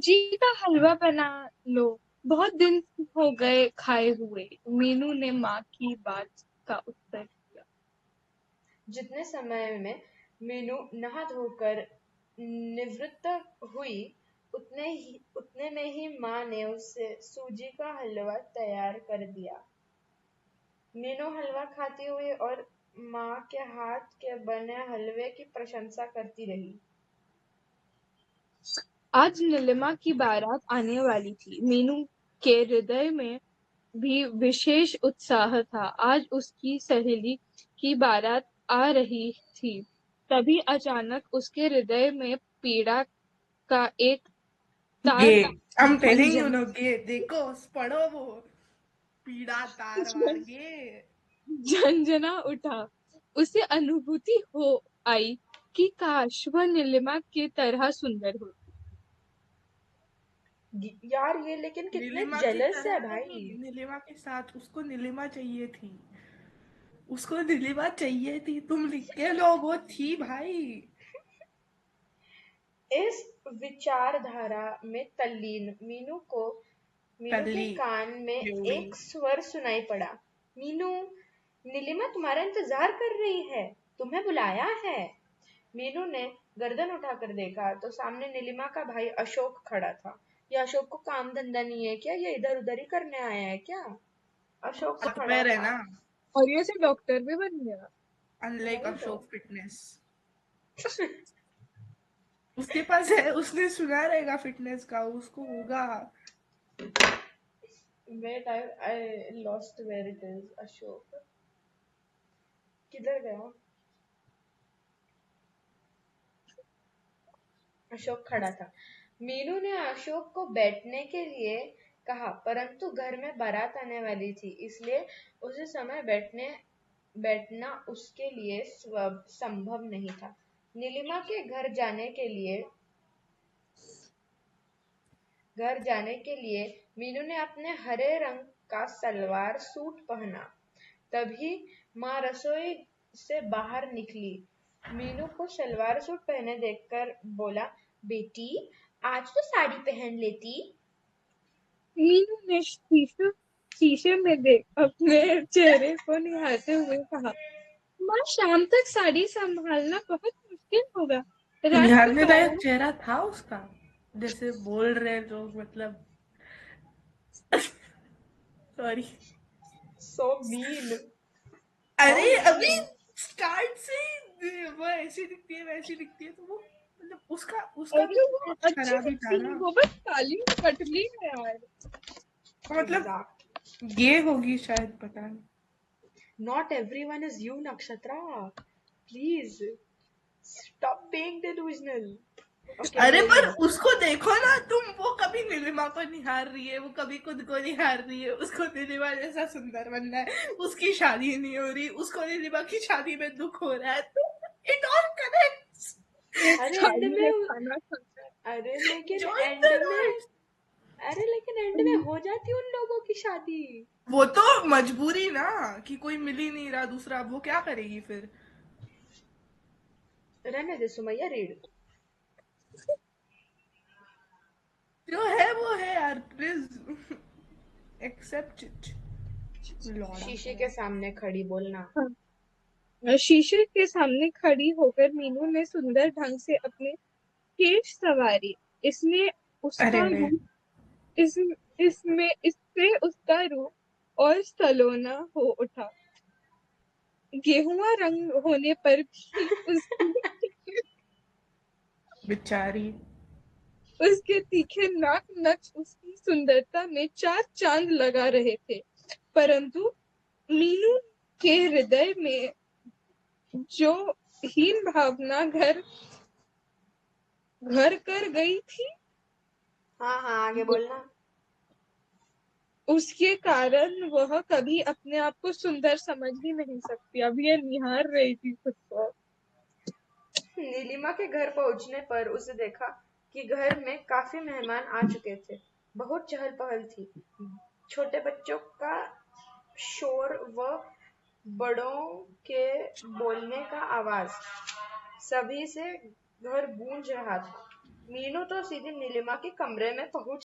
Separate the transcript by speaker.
Speaker 1: सूजी का हलवा बना लो, बहुत दिन हो गए खाए हुए। मीनू ने माँ की बात का उत्तर दिया।
Speaker 2: जितने समय में मीनू नहा धोकर निवृत्त हुई, उतने में ही माँ ने उसे सूजी का हलवा तैयार कर दिया। मीनू हलवा खाती हुई और माँ के हाथ के बने हलवे की प्रशंसा करती रही।
Speaker 1: आज नीलिमा की बारात आने वाली थी। मीनू के हृदय में भी विशेष उत्साह था। आज उसकी सहेली की बारात आ रही थी। तभी अचानक उसके हृदय में पीड़ा का एक
Speaker 3: गे
Speaker 1: तार
Speaker 3: हम टेलिंग यू
Speaker 1: झंझन
Speaker 3: नो गे देखो पढ़ो वो पीड़ा तार वार गे
Speaker 1: झंझना उठा। उसे अनुभूति हो आई कि काश वह नीलिमा की तरह सुंदर हो।
Speaker 2: यार ये लेकिन कितने
Speaker 3: नीलिमा की
Speaker 2: जेलस है
Speaker 3: तरह
Speaker 2: भाई।
Speaker 3: नहीं, नीलिमा के साथ उसको नीलिमा चाहिए थी, उसको नीलिमा चाहिए थी, तुम लिख के लो वो थी भाई।
Speaker 2: इस विचारधारा में तल्लीन मीनू के
Speaker 3: टल्ली
Speaker 2: कान में
Speaker 3: ड्यूडी
Speaker 2: एक स्वर सुनाई पड़ा। मीनू, नीलिमा तुम्हारा इंतजार कर रही है, तुम्हें बुलाया है। मीनू ने गर्दन उठाकर देखा तो सामने नीलिमा का भाई अशोक खड़ा था। ये अशोक को काम धंधा नहीं है क्या? ये इधर उधर ही करने आया है क्या? अशोक खड़ा
Speaker 3: सॉफ्टवेयर है
Speaker 2: था।
Speaker 3: ना,
Speaker 1: और ये से डॉक्टर भी बन गया।
Speaker 3: अनलाइक
Speaker 2: वही तो।
Speaker 3: अशोक फिटनेस उसके पास है, उसने सुना रहेगा फिटनेस का, उसको होगा।
Speaker 2: Wait, I lost where it is. Ashok किधर गया? अशोक खड़ा था। मीनू ने अशोक को बैठने के लिए कहा, परंतु घर में बारात आने वाली थी, इसलिए उसे समय बैठना उसके लिए संभव नहीं था। नीलिमा के घर जाने के लिए मीनू ने अपने हरे रंग का सलवार सूट पहना। तभी माँ रसोई से बाहर निकली। मीनू को सलवार सूट पहने देखकर बोला, बेटी आज तो साड़ी पहन लेती।
Speaker 1: मीनू ने शीशे में देख अपने चेहरे को निहारते हुए कहा, माँ शाम तक साड़ी संभालना बहुत मुश्किल होगा। रात को
Speaker 3: निहारने लायक
Speaker 1: बारात।
Speaker 3: चेहरा था उसका, जैसे बोल रहे लोग, मतलब सॉरी।
Speaker 2: So mean. हाउ
Speaker 3: अरे अभी
Speaker 2: मीन।
Speaker 3: स्टार्ट से ही वो ऐसी दिखती है वैसी दिखती है, तो वो मतलब उसका उसका भी
Speaker 1: अरे वो
Speaker 3: तो
Speaker 1: अच्छी
Speaker 3: खराब ही था
Speaker 1: दिखती है,
Speaker 3: ना।
Speaker 1: वो बस काली और पतली है यार।
Speaker 3: तो मतलब
Speaker 2: एग्जैक्ट।
Speaker 3: ये होगी शायद, पता नहीं।
Speaker 2: Not everyone is you Nakshatra. Please stop being delusional. Okay
Speaker 3: अरे पर
Speaker 2: बोलिए।
Speaker 3: उसको देखो ना तुम, वो कभी नीलिमा को निहार रही है, वो कभी खुद को निहार रही है, उसको नीलिमा जैसा सुंदर बनना है, उसकी शादी नहीं हो रही, उसको नीलिमा की शादी में दुख हो रहा है, तो इट ऑल कनेक्ट्स।
Speaker 1: एक
Speaker 2: अरे एंड
Speaker 1: थाली में
Speaker 2: में
Speaker 1: खाना खाता है।
Speaker 2: अरे लेकिन
Speaker 3: जॉइन
Speaker 2: एंड
Speaker 3: द
Speaker 2: में
Speaker 3: डॉट्स।
Speaker 2: अरे लेकिन एंड में हो जाती उन लोगों की शादी।
Speaker 3: वो तो मजबूरी ना, कि कोई मिल ही नहीं रहा दूसरा, अब वो क्या करेगी फिर।
Speaker 2: रहने दे सुमैया, रीड।
Speaker 3: जो है वो है यार, प्लीज एक्सेप्ट इट। लौड़ा
Speaker 2: शीशे के
Speaker 3: गया।
Speaker 2: सामने खड़ी बोलना।
Speaker 1: हाँ। शीशे के सामने खड़ी होकर मीनू ने सुंदर ढंग से अपने केश संवारी। इसने
Speaker 3: अरे
Speaker 1: उसका
Speaker 3: अरे,
Speaker 1: रूप इस इसमें इससे उसका रूप और सलोना हो उठा। गेहुआ रंग होने पर भी
Speaker 3: बेचारी।
Speaker 1: उसके तीखे नाक नक्श उसकी सुंदरता में चार चांद लगा रहे थे। परंतु मीनू के हृदय में जो हीन भावना घर घर कर गई थी,
Speaker 2: हाँ हाँ आगे बोलना।
Speaker 1: उसके कारण वह कभी अपने आप को सुंदर समझ ही नहीं सकती। अब ये निहार रही थी खुद को।
Speaker 2: नीलिमा के घर पहुंचने पर उसे देखा कि घर में काफी मेहमान आ चुके थे। बहुत चहल पहल थी। छोटे बच्चों का शोर व बड़ों के बोलने का आवाज, सभी से घर गूंज रहा था। मीनू तो सीधी नीलिमा के कमरे में पहुंच